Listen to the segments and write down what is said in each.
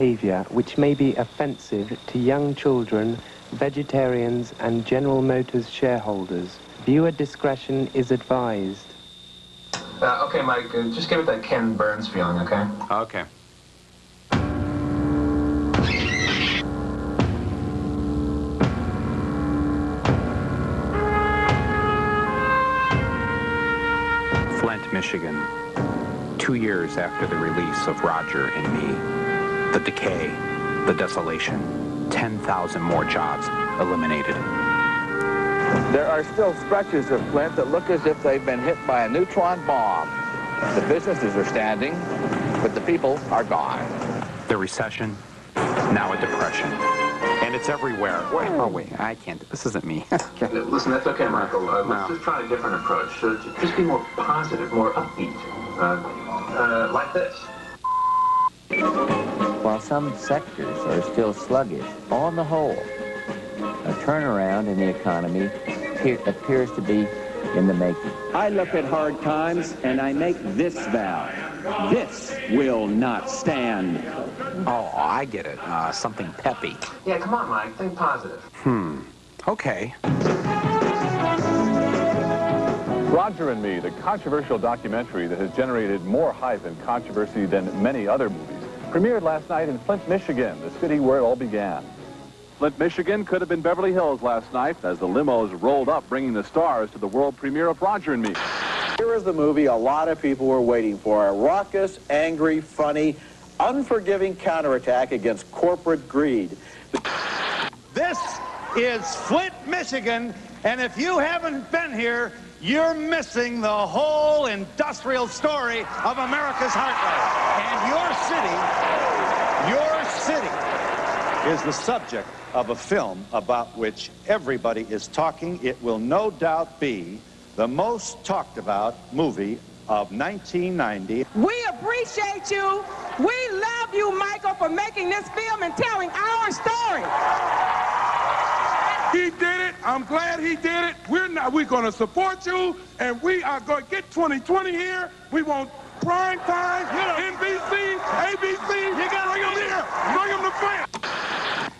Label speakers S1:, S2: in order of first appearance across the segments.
S1: behavior which may be offensive to young children, vegetarians, and General Motors shareholders. Viewer discretion is advised.
S2: Okay, Mike, just give it that Ken Burns feeling, okay?
S3: Okay. Flint, Michigan. 2 years after the release of Roger and Me. The decay, the desolation, 10,000 more jobs eliminated.
S4: There are still stretches of Flint that look as if they've been hit by a neutron bomb. The businesses are standing, but the people are gone.
S3: The recession, now a depression. And it's everywhere. Oh, wait, I can't. This isn't me.
S2: Listen, that's okay, Michael. Let's just try a different approach. Just be more positive, more upbeat. Like this.
S5: While some sectors are still sluggish, on the whole, a turnaround in the economy appears to be in the making.
S6: I look at hard times and I make this vow. This will not stand.
S3: Oh, I get it. Something peppy.
S2: Yeah, come on, Mike. Think positive.
S3: Okay.
S7: Roger and Me, the controversial documentary that has generated more hype and controversy than many other movies, premiered last night in Flint, Michigan, the city where it all began. Flint, Michigan could have been Beverly Hills last night as the limos rolled up, bringing the stars to the world premiere of Roger and Me.
S8: Here is the movie a lot of people were waiting for. A raucous, angry, funny, unforgiving counterattack against corporate greed.
S9: This is Flint, Michigan, and if you haven't been here, you're missing the whole industrial story of America's heartland. And your city is the subject of a film about which everybody is talking. It will no doubt be the most talked about movie of 1990.
S10: We appreciate you. We love you, Michael, for making this film and telling our story.
S11: He did it. I'm glad he did it. We're going to support you, and we are going to get 2020 here. We want prime time, NBC, ABC. You got to bring them here. Bring them to Flint.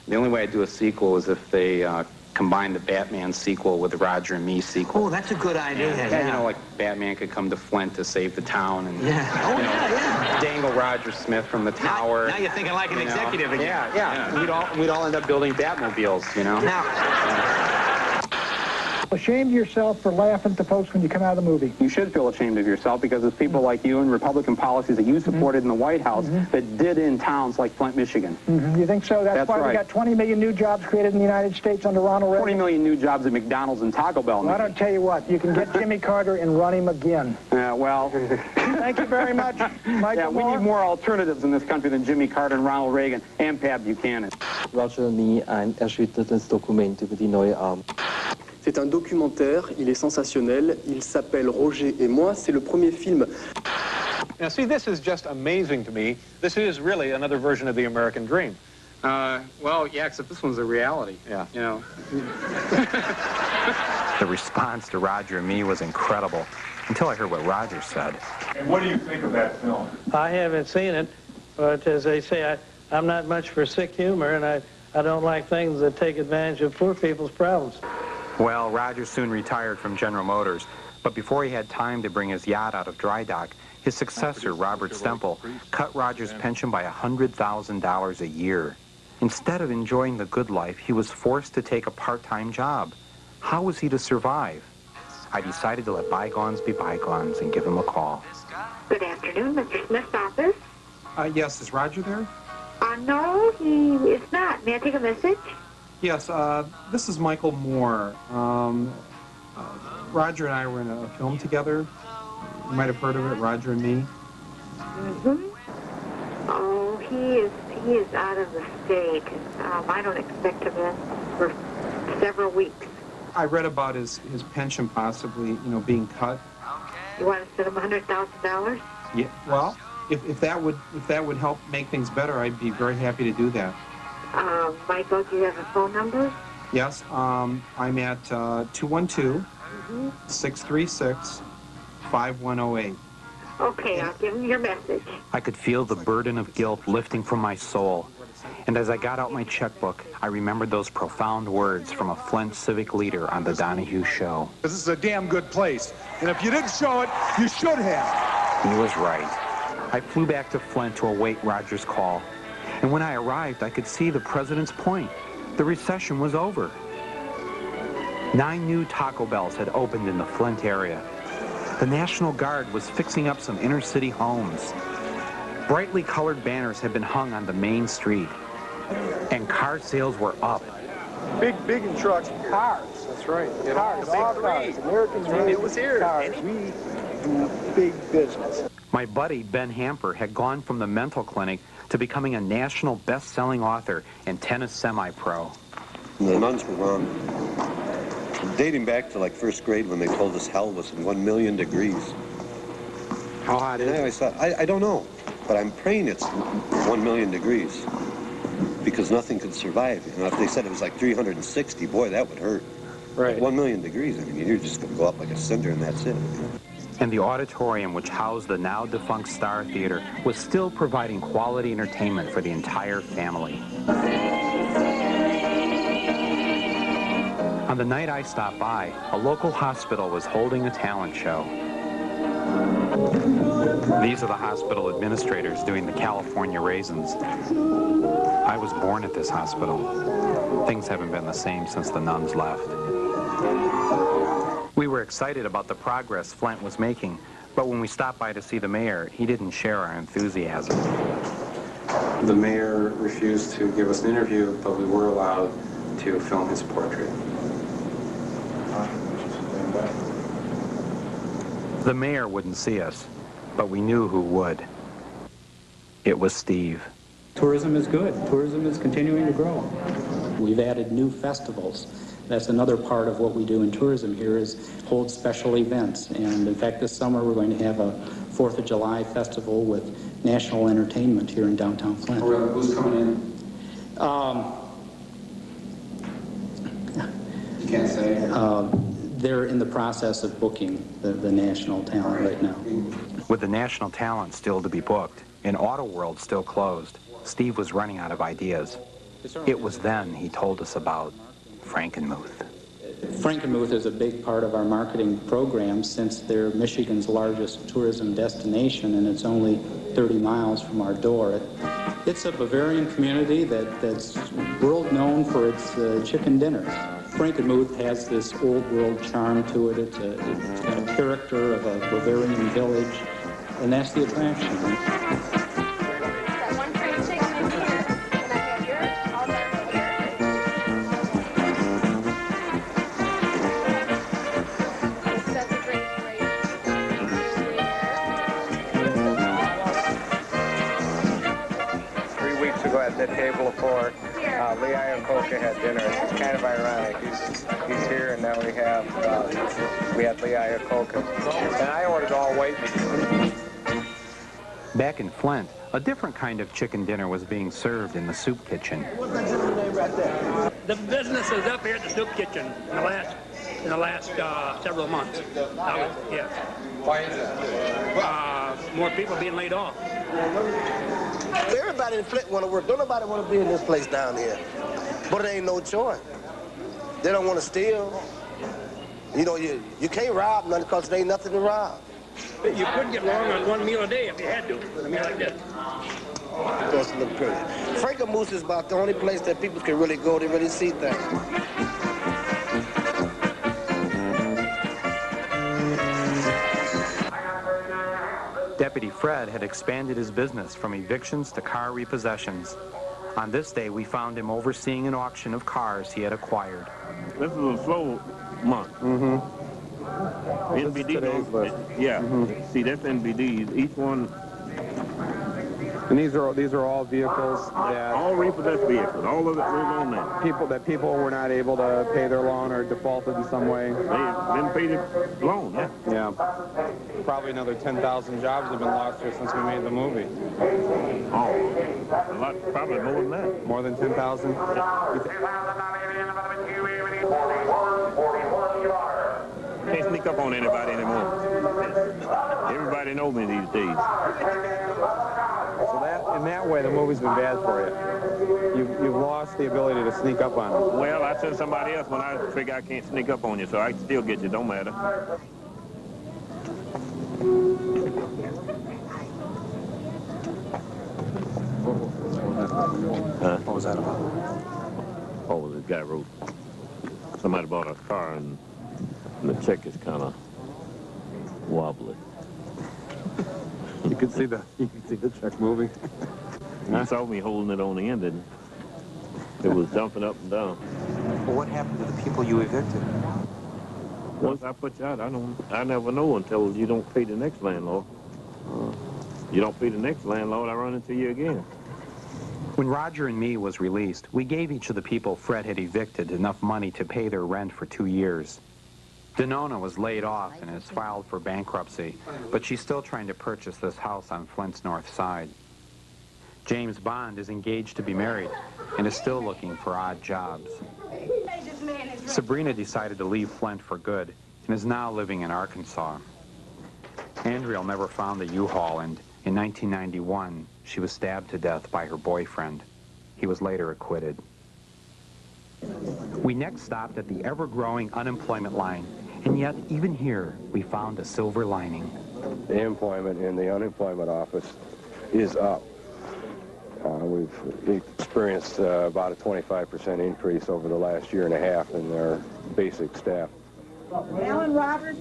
S3: The only way I'd do a sequel is if they combine the Batman sequel with the Roger and Me sequel.
S12: Oh, that's a good idea.
S3: Yeah, you know, like Batman could come to Flint to save the town and
S12: yeah.
S3: dangle Roger Smith from the tower.
S12: Now you're thinking like an executive again.
S3: Yeah. We'd all end up building Batmobiles, you know.
S13: Ashamed of yourself for laughing at the folks when you come out of the movie.
S14: You should feel ashamed of yourself because it's people like you and Republican policies that you supported in the White House that did in towns like Flint, Michigan.
S13: You think so? That's why we got 20 million new jobs created in the United States under Ronald Reagan.
S14: 20 million new jobs at McDonald's and Taco Bell.
S13: Well, I don't tell you what. You can get Jimmy Carter and run him again.
S14: Well...
S13: Thank you very much, Michael
S14: we need more alternatives in this country than Jimmy Carter and Ronald Reagan and Pat Buchanan.
S1: Roger and Me, ein erschütterndes Dokument über die neue Arm.
S15: C'est un documentaire, il est sensationnel, il s'appelle Roger et moi, c'est le premier film.
S16: Now see, this is just amazing to me. This is really another version of the American dream.
S3: Well, yeah, except this one's a reality.
S16: Yeah.
S3: You know. The response to Roger and Me was incredible, until I heard what Roger said.
S7: And what do you think of that film?
S17: I haven't seen it, but as they say, I'm not much for sick humor, and I don't like things that take advantage of poor people's problems.
S3: Well, Roger soon retired from General Motors, but before he had time to bring his yacht out of dry dock, his successor, Robert Stemple, cut Roger's pension by $100,000 a year. Instead of enjoying the good life, he was forced to take a part-time job. How was he to survive? I decided to let bygones be bygones and give him a call.
S18: Good afternoon, Mr. Smith's office.
S19: Yes, is Roger there?
S18: No, he is not. May I take a message?
S19: Yes, this is Michael Moore. Roger and I were in a film together. You might have heard of it, Roger and Me.
S18: Oh, he is out of the state. I don't expect him in for several weeks.
S19: I read about his pension possibly, being cut.
S18: You want to send him $100,000?
S19: Yeah. Well, if that would help make things better, I'd be very happy to do that.
S18: Michael, do you have a phone number?
S19: Yes, I'm at 212-636-5108.
S18: Okay, I'll give him your message.
S3: I could feel the burden of guilt lifting from my soul. And as I got out my checkbook, I remembered those profound words from a Flint civic leader on the Donahue Show.
S11: This is a damn good place. And if you didn't show it, you should have.
S3: He was right. I flew back to Flint to await Roger's call. And when I arrived, I could see the president's point. The recession was over. 9 new Taco Bells had opened in the Flint area. The National Guard was fixing up some inner-city homes. Brightly colored banners had been hung on the main street. And car sales were up.
S13: Big in trucks. Cars. That's right. Cars. All cars. Americans really was here. Cars. We do big business.
S3: My buddy, Ben Hamper, had gone from the mental clinic to becoming a national best-selling author and tennis semi-pro.
S20: The nuns were wrong. Dating back to like first grade when they told us hell was 1,000,000 degrees.
S19: How hot is it?
S20: I always thought, I don't know, but I'm praying it's 1,000,000 degrees because nothing could survive. You know, if they said it was like 360, boy, that would hurt.
S19: Right.
S20: 1,000,000 degrees, I mean, you're just going to go up like a cinder and that's it.
S3: And the auditorium, which housed the now-defunct Star Theater, was still providing quality entertainment for the entire family. On the night I stopped by, a local hospital was holding a talent show. These are the hospital administrators doing the California Raisins. I was born at this hospital. Things haven't been the same since the nuns left. We were excited about the progress Flint was making, but when we stopped by to see the mayor, he didn't share our enthusiasm.
S19: The mayor refused to give us an interview, but we were allowed to film his portrait.
S3: The mayor wouldn't see us, but we knew who would. It was Steve.
S21: Tourism is good. Tourism is continuing to grow. We've added new festivals. That's another part of what we do in tourism here is hold special events. And in fact, this summer we're going to have a 4th of July festival with national entertainment here in downtown Flint.
S19: Oh, who's coming in? You can't say.
S21: They're in the process of booking the national talent right now.
S3: With the national talent still to be booked and Auto World still closed, Steve was running out of ideas. It was then he told us about Frankenmuth.
S21: Frankenmuth is a big part of our marketing program since they're Michigan's largest tourism destination and it's only 30 miles from our door. It's a Bavarian community that's world known for its chicken dinners. Frankenmuth has this old world charm to it. It's got a character of a Bavarian village, and that's the attraction.
S22: At the table before, Lee Iacocca had dinner. It's kind of ironic. He's here, and now we had Lee Iacocca. And I ordered all white meat.
S3: Back in Flint, a different kind of chicken dinner was being served in the soup kitchen.
S23: The business is up here at the soup kitchen in the last several months. Yes.
S22: Why is that?
S23: More people being laid off.
S24: Everybody in Flint want to work. Don't nobody want to be in this place down here. But it ain't no choice. They don't want to steal. You know, you can't rob nothing because there ain't nothing to rob.
S23: You couldn't get along on one meal a day if you had to, a meal like this.
S24: It doesn't look pretty. Frankenmuth is about the only place that people can really go to really see things.
S3: Deputy Fred had expanded his business from evictions to car repossessions. On this day, we found him overseeing an auction of cars he had acquired.
S25: This is a slow month. NBD, yeah. See, that's NBDs. Each one.
S26: And these are all vehicles that
S25: all repossessed vehicles. All of it was on there.
S26: People were not able to pay their loan or defaulted in some way.
S25: They didn't pay the loan. Yeah.
S26: Yeah. Probably another 10,000 jobs have been lost here since we made the movie.
S25: Oh, a lot, probably more than that.
S26: More than 10,000.
S23: Jason,
S25: sneak up on anybody anymore. Everybody knows me these days.
S26: So that, in that way, the movie's been bad for you. You've lost the ability to sneak up on them.
S25: Well, I send somebody else when I figure I can't sneak up on you, so I can still get you. Don't matter.
S26: What was that about?
S25: Oh, the guy wrote, somebody bought a car and the check is kind of wobbly.
S26: You can see the check moving.
S25: You saw me holding it on the end, and it was jumping up and down.
S3: Well, what happened to the people you evicted?
S25: Once I put you out, I never know until you don't pay the next landlord. You don't pay the next landlord, I run into you again.
S3: When Roger and Me was released, we gave each of the people Fred had evicted enough money to pay their rent for 2 years. Denona was laid off and has filed for bankruptcy, but she's still trying to purchase this house on Flint's north side. James Bond is engaged to be married and is still looking for odd jobs. Sabrina decided to leave Flint for good and is now living in Arkansas. Andriel never found the U-Haul, and in 1991, she was stabbed to death by her boyfriend. He was later acquitted. We next stopped at the ever-growing unemployment line, and yet, even here, we found a silver lining.
S2: The employment in the unemployment office is up. We've experienced about a 25% increase over the last year and a half in their basic staff.
S10: Alan Roberts.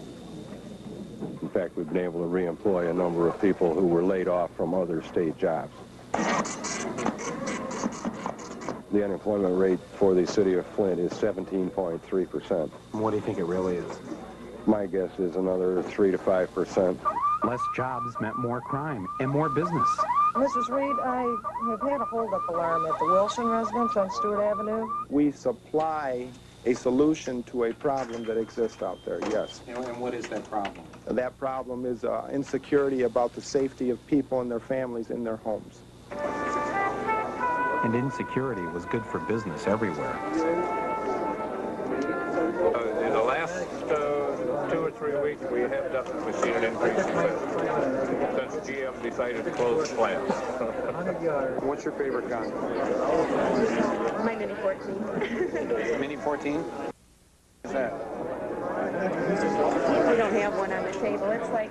S2: In fact, we've been able to reemploy a number of people who were laid off from other state jobs. The unemployment rate for the city of Flint is 17.3%.
S3: What do you think it really is?
S2: My guess is another 3 to 5%.
S3: Less jobs meant more crime and more business.
S4: Mrs. Reed, I have had a holdup alarm at the Wilson residence on Stewart Avenue.
S13: We supply a solution to a problem that exists out there, yes.
S3: And what is that problem?
S13: That problem is insecurity about the safety of people and their families in their homes.
S3: And insecurity was good for business everywhere.
S25: In the last 2 or 3 weeks, we have definitely seen an increase in sales since GM decided to close the plants.
S26: What's your favorite gun?
S18: My Mini 14.
S26: Mini 14? What's that?
S18: We don't have one on the table. It's like...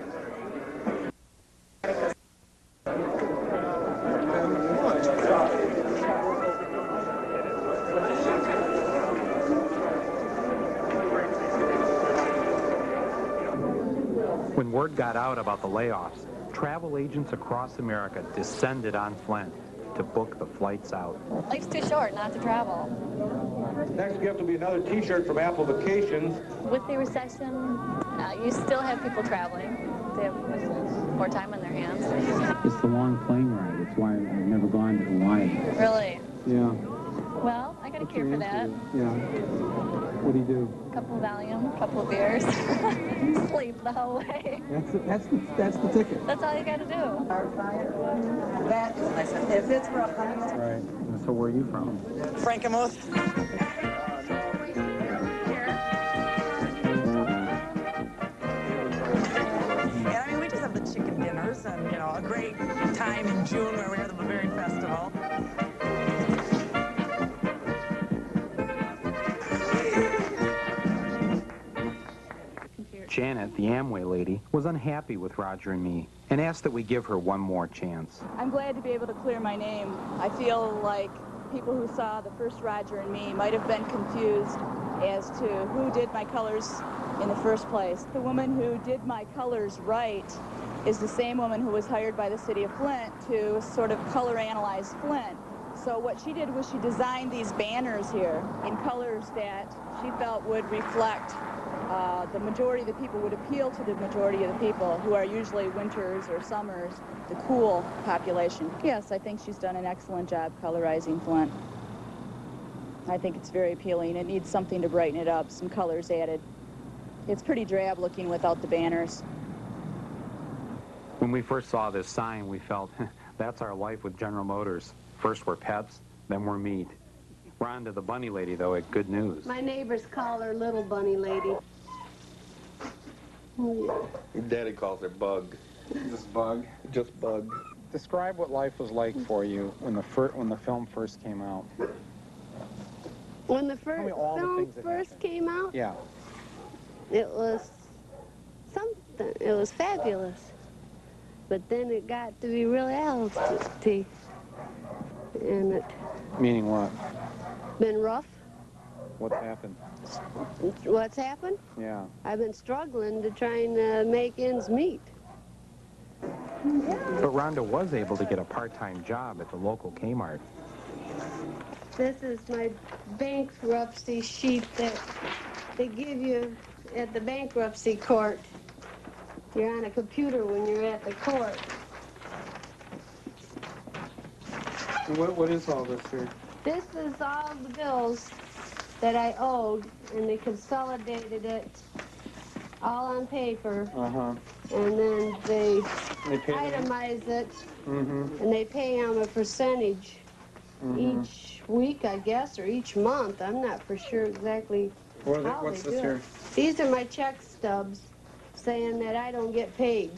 S3: When word got out about the layoffs, travel agents across America descended on Flint to book the flights out.
S5: Life's too short not to travel.
S26: Next gift will be another T-shirt from Apple Vacations.
S5: With the recession, you still have people traveling. They have more time on their hands.
S21: It's the long plane ride. It's why I've never gone to Hawaii.
S5: Really?
S21: Yeah.
S5: Well, I got to care for that.
S21: Yeah. What do you do?
S5: A couple of Valium, a couple of beers. Sleep the whole way.
S21: That's the ticket.
S5: That's all you got to do.
S4: That is, if it's for a
S3: Right. So where are you from?
S4: Frankenmuth. And I mean, we just have the chicken dinners and, you know, a great time in June where we have the Bavarian Festival.
S3: Janet, the Amway lady, was unhappy with Roger and me and asked that we give her one more chance.
S6: I'm glad to be able to clear my name. I feel like people who saw the first Roger and Me might have been confused as to who did my colors in the first place. The woman who did my colors right is the same woman who was hired by the city of Flint to sort of color analyze Flint. So what she did was she designed these banners here in colors that she felt would reflect the majority of the people, would appeal to the majority of the people who are usually winters or summers, the cool population. Yes, I think she's done an excellent job colorizing Flint. I think it's very appealing. It needs something to brighten it up, some colors added. It's pretty drab looking without the banners.
S3: When we first saw this sign, we felt, that's our life with General Motors. First we're pets, then we're meat. We're on to the bunny lady, though, at Good News.
S8: My neighbors call her Little Bunny Lady.
S1: Your daddy calls her Bug.
S26: Just Bug?
S1: Just Bug.
S26: Describe what life was like for you when the film first came out.
S8: When the film first came out?
S26: Yeah.
S8: It was something. It was fabulous. But then it got to be reality. And it...
S26: Meaning what?
S8: Been rough.
S26: What's happened?
S8: What's happened?
S26: Yeah.
S8: I've been struggling to try and make ends meet.
S3: But Rhonda was able to get a part-time job at the local Kmart.
S8: This is my bankruptcy sheet that they give you at the bankruptcy court. You're on a computer when you're at the court.
S26: What is all this here?
S8: This is all the bills that I owed, and they consolidated it all on paper.
S26: Uh-huh.
S8: And then they
S26: pay
S8: itemize it,
S26: Mm-hmm.
S8: and they pay them a percentage each week, I guess, or each month. I'm not for sure exactly how
S26: What's
S8: they
S26: this
S8: do
S26: here?
S8: it. These are my check stubs saying that I don't get paid.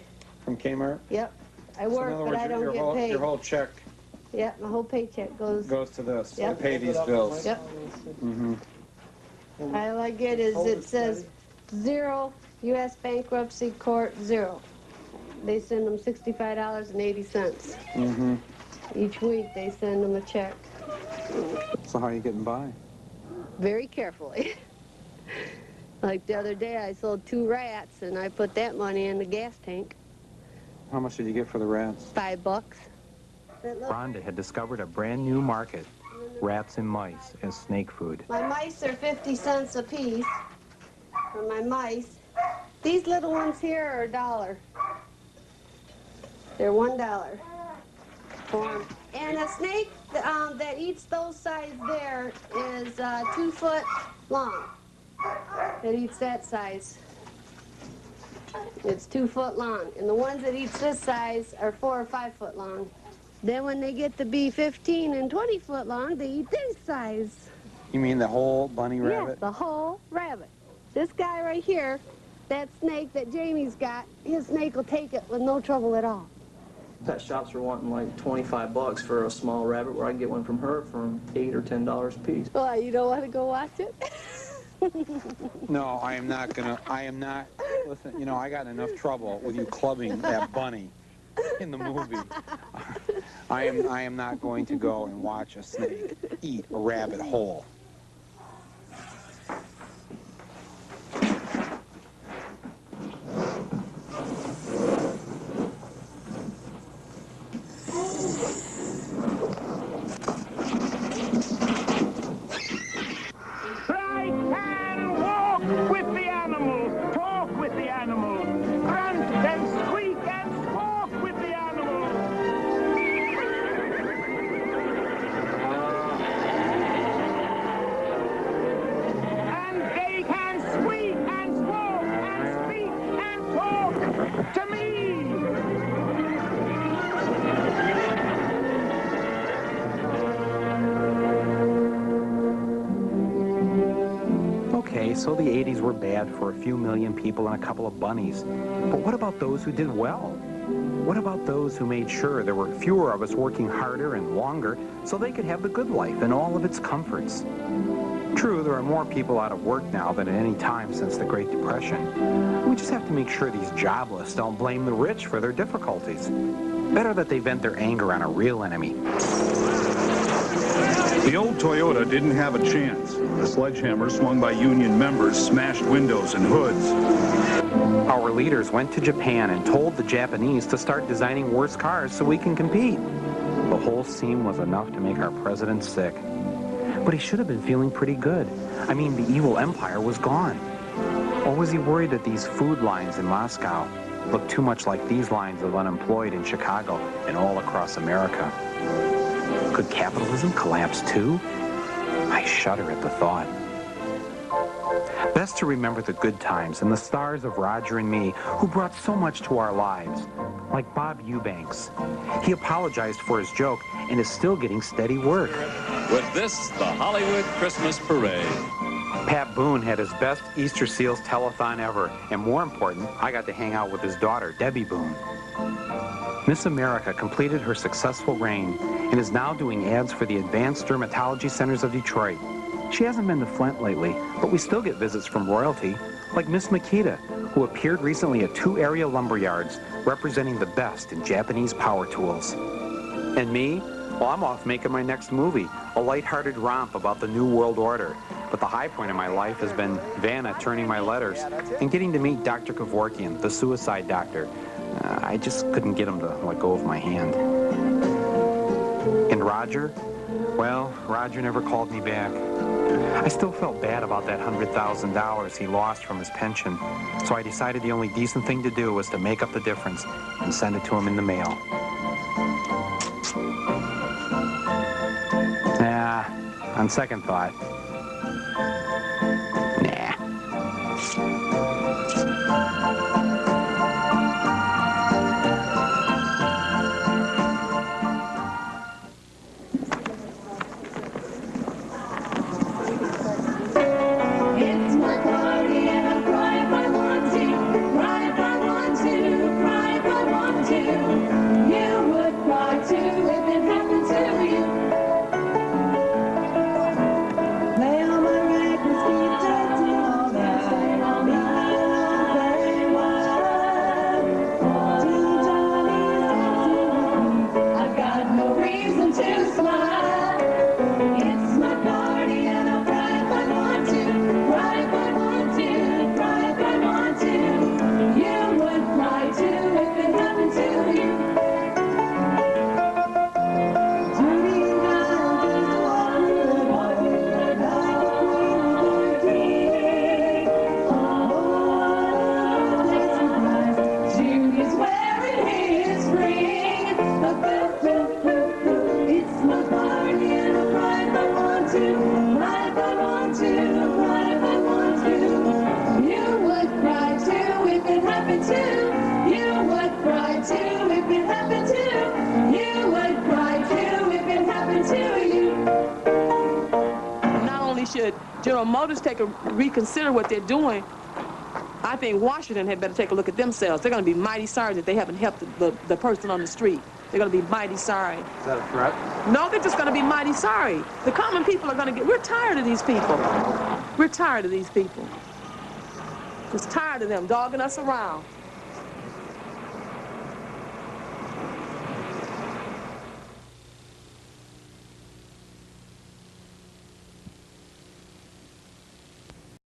S26: From Kmart?
S8: Yep. I
S26: So in
S8: work,
S26: other
S8: but
S26: words,
S8: I don't get paid.
S26: Your whole check
S8: Yep, my whole paycheck goes
S26: to this.
S8: Yep.
S26: To pay these bills.
S8: Yep.
S26: Mm-hmm.
S8: All I get is it says 0, U.S. Bankruptcy Court 0. They send them $65.80.
S26: Mm-hmm.
S8: Each week they send them a check.
S26: So how are you getting by?
S8: Very carefully. Like the other day I sold 2 rats and I put that money in the gas tank.
S26: How much did you get for the rats?
S8: $5.
S3: Rhonda had discovered a brand new market, rats and mice as snake food.
S8: My mice are 50 cents a piece for my mice. These little ones here are $1. They're $1 for 'em. And a snake that eats those size there is 2 foot long. That eats that size. It's 2 foot long. And the ones that eats this size are 4 or 5 foot long. Then when they get to be 15 and 20 foot long, they eat this size.
S26: You mean the whole bunny rabbit?
S8: Yes, the whole rabbit. This guy right here, that snake that Jamie's got, his snake will take it with no trouble at all.
S9: Pet shops are wanting like $25 for a small rabbit, where I can get one from her for $8 or $10 a piece.
S8: Well, you don't want to go watch it?
S26: No, I am not. Listen, you know, I got enough trouble with you clubbing that bunny in the movie. I am not going to go and watch a snake eat a rabbit whole.
S3: So the 80s were bad for a few million people and a couple of bunnies. But what about those who did well? What about those who made sure there were fewer of us working harder and longer so they could have the good life and all of its comforts? True, there are more people out of work now than at any time since the Great Depression. We just have to make sure these jobless don't blame the rich for their difficulties. Better that they vent their anger on a real enemy.
S12: The old Toyota didn't have a chance. The sledgehammer swung by union members smashed windows and hoods.
S3: Our leaders went to Japan and told the Japanese to start designing worse cars so we can compete. The whole scene was enough to make our president sick. But he should have been feeling pretty good. I mean, the evil empire was gone. Or was he worried that these food lines in Moscow looked too much like these lines of unemployed in Chicago and all across America? Could capitalism collapse too? I shudder at the thought. Best to remember the good times and the stars of Roger and me who brought so much to our lives, like Bob Eubanks. He apologized for his joke and is still getting steady work.
S14: With this, the Hollywood Christmas Parade.
S3: Pat Boone had his best Easter Seals telethon ever, and more important, I got to hang out with his daughter, Debbie Boone. Miss America completed her successful reign and is now doing ads for the Advanced Dermatology Centers of Detroit. She hasn't been to Flint lately, but we still get visits from royalty, like Miss Makita, who appeared recently at 2 area lumber yards representing the best in Japanese power tools. And me? Well, I'm off making my next movie, a lighthearted romp about the New World Order. But the high point of my life has been Vanna turning my letters and getting to meet Dr. Kevorkian, the suicide doctor. I just couldn't get him to let go of my hand. And Roger? Well, Roger never called me back. I still felt bad about that $100,000 he lost from his pension, so I decided the only decent thing to do was to make up the difference and send it to him in the mail. On second thought, nah.
S7: It's my party and I'll cry if I want to, cry if I want to, cry if I want to. You would cry too if it happened to you. Play on my records, keep dancing all night, all very wild. Till Johnny's dancing with me, I've got no reason to smile. It's my party and I'll cry if I want to, cry if I want to, cry if I want to. You would cry too if it happened to you. Judy and I just walking like a queen with her king. Oh, what a surprise. Judy's wearing his ring. It's my party and I'll cry if I want to, cry if I want to, cry if I want to. You would cry too if it happened to. You would cry too if it happened to. You would cry too if it happened to you.
S10: Not only should General Motors reconsider what they're doing, I think Washington had better take a look at themselves. They're going to be mighty sorry that they haven't helped the person on the street. They're going to be mighty sorry.
S3: Is that a threat?
S10: No, they're just going to be mighty sorry. The common people are going to we're tired of these people. We're tired of these people. Just tired of them dogging us around.